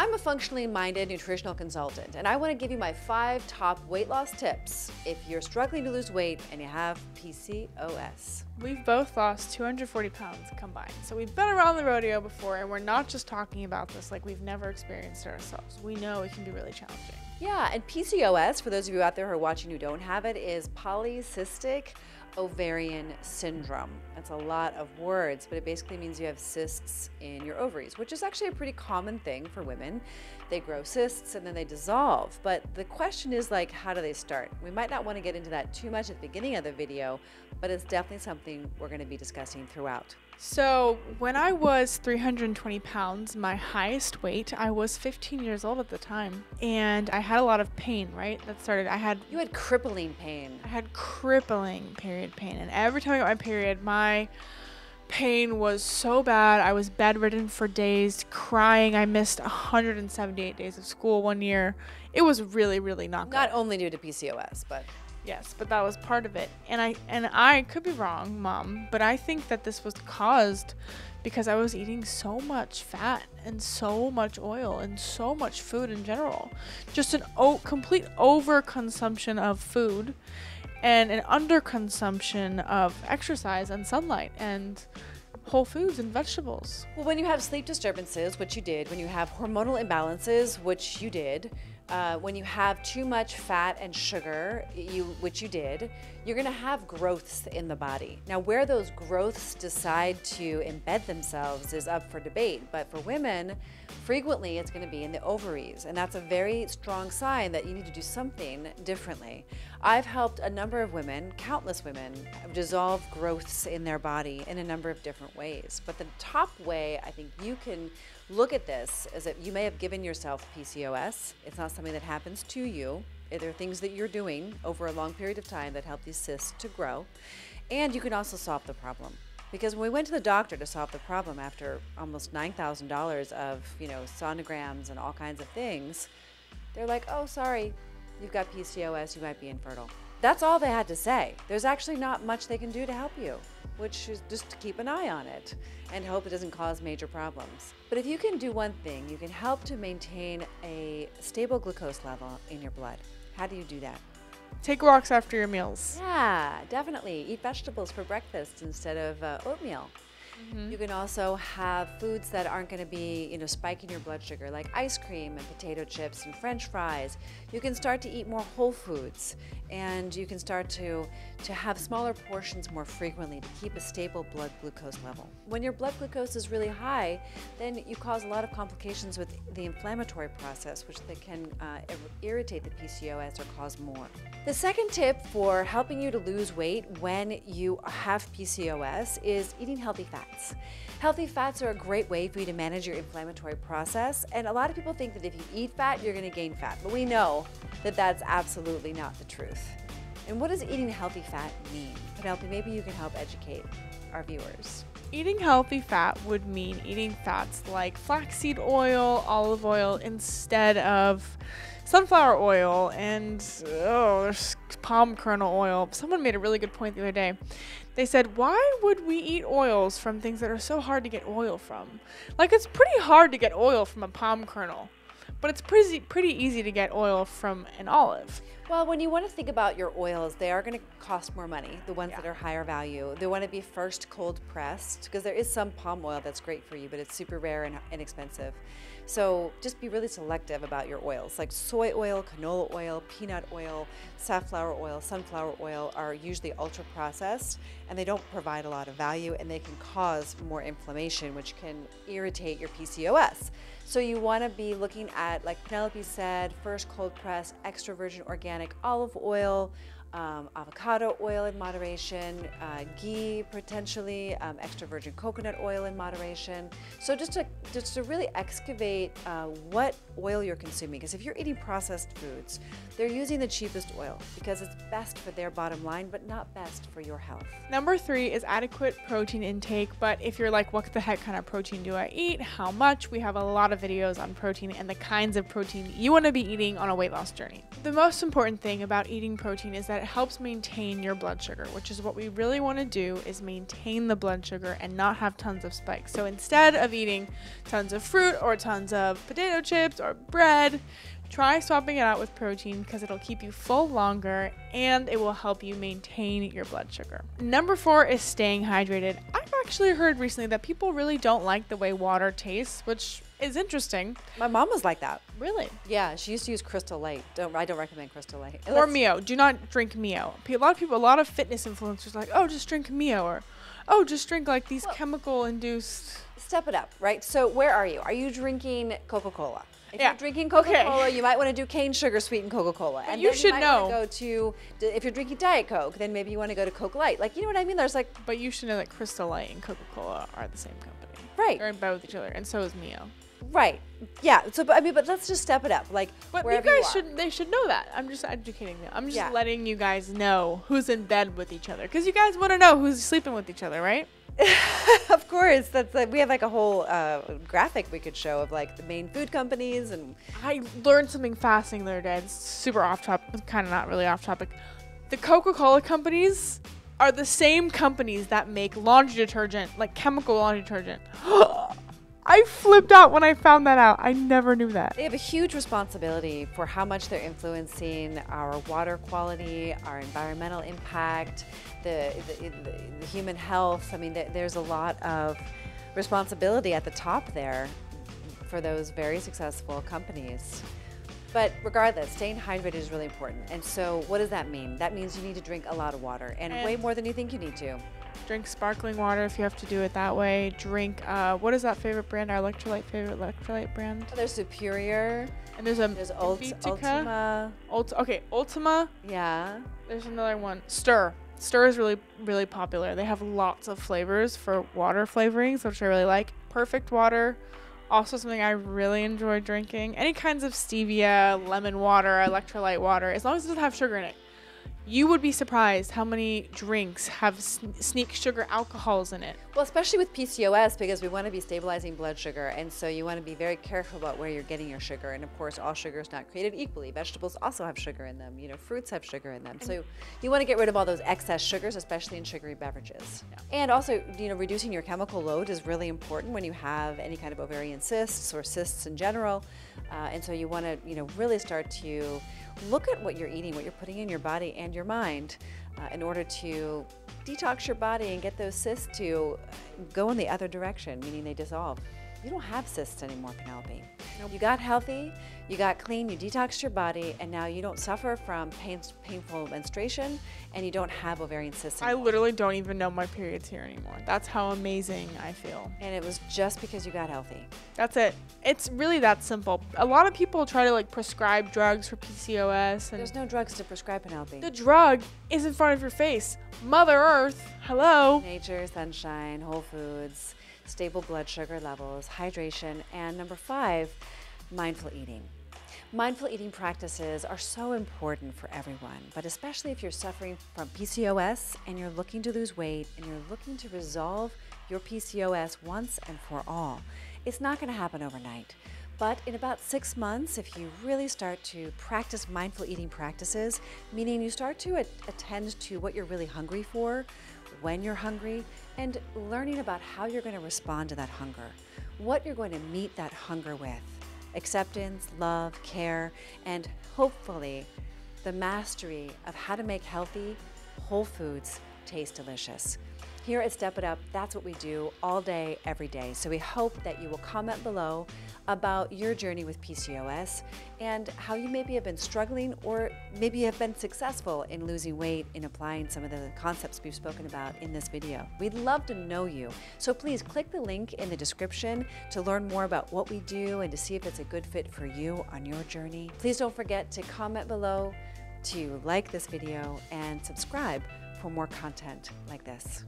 I'm a functionally minded nutritional consultant, and I want to give you my 5 top weight loss tips if you're struggling to lose weight and you have PCOS. We've both lost 240 pounds combined, so we've been around the rodeo before, and we're not just talking about this like we've never experienced it ourselves. We know it can be really challenging. Yeah, and PCOS, for those of you out there who are watching who don't have it, is polycystic ovarian syndrome. That's a lot of words, but it basically means you have cysts in your ovaries, which is actually a pretty common thing for women. They grow cysts and then they dissolve. But the question is, like, how do they start? We might not want to get into that too much at the beginning of the video, but it's definitely something we're going to be discussing throughout. So when I was 320 pounds, my highest weight, I was 15 years old at the time, and I had a lot of pain, right? You had crippling pain. I had crippling period pain, and every time I got my period, my pain was so bad. I was bedridden for days, crying. I missed 178 days of school one year. It was really, really not good. Not only due to PCOS, but... Yes, but that was part of it. And I could be wrong, Mom, but I think that this was caused because I was eating so much fat and so much oil and so much food in general. Just an complete overconsumption of food and an underconsumption of exercise and sunlight and whole foods and vegetables. Well, when you have sleep disturbances, which you did, when you have hormonal imbalances, which you did, when you have too much fat and sugar, which you did, you're going to have growths in the body. Now, where those growths decide to embed themselves is up for debate. But for women, frequently it's going to be in the ovaries. And that's a very strong sign that you need to do something differently. I've helped a number of women, countless women, dissolve growths in their body in a number of different ways. But the top way I think you can look at this is that you may have given yourself PCOS. It's not something that happens to you. There are things that you're doing over a long period of time that help these cysts to grow. And you can also solve the problem. Because when we went to the doctor to solve the problem after almost $9,000 of, sonograms and all kinds of things, they're like, oh, sorry, you've got PCOS, you might be infertile. That's all they had to say. There's actually not much they can do to help you, which is just to keep an eye on it and hope it doesn't cause major problems. But if you can do one thing, you can help to maintain a stable glucose level in your blood. How do you do that? Take walks after your meals. Yeah, definitely. Eat vegetables for breakfast instead of oatmeal. Mm-hmm. You can also have foods that aren't going to be, spiking your blood sugar, like ice cream and potato chips and French fries. You can start to eat more whole foods, and you can start to have smaller portions more frequently to keep a stable blood glucose level. When your blood glucose is really high, then you cause a lot of complications with the inflammatory process, which they can irritate the PCOS or cause more. The second tip for helping you to lose weight when you have PCOS is eating healthy fats. Healthy fats are a great way for you to manage your inflammatory process, and a lot of people think that if you eat fat, you're going to gain fat, but we know that that's absolutely not the truth. And what does eating healthy fat mean? Penelope, maybe you can help educate our viewers. Eating healthy fat would mean eating fats like flaxseed oil, olive oil, instead of sunflower oil and there's palm kernel oil. Someone made a really good point the other day. They said, why would we eat oils from things that are so hard to get oil from? Like, it's pretty hard to get oil from a palm kernel, but it's pretty easy to get oil from an olive. Well, when you want to think about your oils, they are going to cost more money, the ones that are higher value. They want to be first cold pressed, because there is some palm oil that's great for you, but it's super rare and inexpensive. So just be really selective about your oils. Like soy oil, canola oil, peanut oil, safflower oil, sunflower oil are usually ultra processed, and they don't provide a lot of value, and they can cause more inflammation, which can irritate your PCOS. So you want to be looking at, like Penelope said, first cold pressed, extra virgin organic olive oil, avocado oil in moderation, ghee potentially, extra virgin coconut oil in moderation. So just to really excavate what oil you're consuming, because if you're eating processed foods, they're using the cheapest oil because it's best for their bottom line, but not best for your health. Number 3 is adequate protein intake. But if you're like, what the heck kind of protein do I eat? How much? We have a lot of videos on protein and the kinds of protein you want to be eating on a weight loss journey. The most important thing about eating protein is that that it helps maintain your blood sugar, which is what we really want to do, is maintain the blood sugar and not have tons of spikes. So instead of eating tons of fruit or tons of potato chips or bread, try swapping it out with protein because it'll keep you full longer and it will help you maintain your blood sugar. Number 4 is staying hydrated. I've actually heard recently that people really don't like the way water tastes, which is interesting. My mom was like that. Really? Yeah, she used to use Crystal Light. I don't recommend Crystal Light. Or Mio. Do not drink Mio. A lot of fitness influencers are like, oh, just drink Mio, or oh, just drink like these chemical-induced. Step it up, right? So where are you? Are you drinking Coca-Cola? If Yeah. you're drinking Coca-Cola, you might want to do cane sugar sweetened Coca-Cola. But And you then should might know. want to go to, if you're drinking Diet Coke, then maybe you want to go to Coke Light. Like, you know what I mean? There's like, But you should know that Crystal Light and Coca-Cola are the same company. right, They're in bed with each other, and so is Mio. right. Yeah. So, but let's just step it up. Like, But you wherever you guys are. they should know that. I'm just educating them. I'm just Yeah. letting you guys know who's in bed with each other, because you guys want to know who's sleeping with each other, right? Of course, that's like, we have like a whole graphic we could show of like the main food companies and. I learned something fascinating the other day. It's super off topic, kind of not really off topic. The Coca-Cola companies are the same companies that make laundry detergent, like chemical laundry detergent. I flipped out when I found that out. I never knew that. They have a huge responsibility for how much they're influencing our water quality, our environmental impact, the human health. I mean, there's a lot of responsibility at the top there for those very successful companies. But regardless, staying hydrated is really important. And so what does that mean? That means you need to drink a lot of water, and way more than you think you need to. Drink sparkling water if you have to do it that way. Drink, what is that favorite brand? Our favorite electrolyte brand? There's Superior. And there's Ultima. Ultima. Yeah. There's another one. Stir. Stir is really, really popular. They have lots of flavors for water flavorings, which I really like. Perfect water. Also something I really enjoy drinking. Any kinds of stevia, lemon water, electrolyte water, as long as it doesn't have sugar in it. You would be surprised how many drinks have sneak sugar alcohols in it. Well, especially with PCOS, because we want to be stabilizing blood sugar, and so you want to be very careful about where you're getting your sugar. And of course, all sugar is not created equally. Vegetables also have sugar in them. You know, fruits have sugar in them. So you want to get rid of all those excess sugars, especially in sugary beverages. Yeah. And also, you know, reducing your chemical load is really important when you have any kind of ovarian cysts or cysts in general. And so you want to, you know, really start to look at what you're eating, what you're putting in your body and your mind in order to detox your body and get those cysts to go in the other direction, meaning they dissolve. You don't have cysts anymore, Penelope. Nope. You got healthy, you got clean, you detoxed your body, and now you don't suffer from painful menstruation, and you don't have ovarian cysts anymore. I literally don't even know my period's here anymore. That's how amazing I feel. And it was just because you got healthy. That's it. It's really that simple. A lot of people try to like prescribe drugs for PCOS. And there's no drugs to prescribe, Penelope. The drug is in front of your face. Mother Earth, hello. Nature, sunshine, whole foods, stable blood sugar levels, hydration, and number 5, mindful eating. Mindful eating practices are so important for everyone, but especially if you're suffering from PCOS and you're looking to lose weight and you're looking to resolve your PCOS once and for all. It's not going to happen overnight, but in about 6 months, if you really start to practice mindful eating practices, meaning you start to attend to what you're really hungry for, when you're hungry, and learning about how you're going to respond to that hunger, what you're going to meet that hunger with. Acceptance, love, care, and hopefully the mastery of how to make healthy, whole foods taste delicious. Here at Step It Up, that's what we do all day, every day. So we hope that you will comment below about your journey with PCOS and how you maybe have been struggling or maybe have been successful in losing weight in applying some of the concepts we've spoken about in this video. We'd love to know you. So please click the link in the description to learn more about what we do and to see if it's a good fit for you on your journey. Please don't forget to comment below, to like this video, and subscribe for more content like this.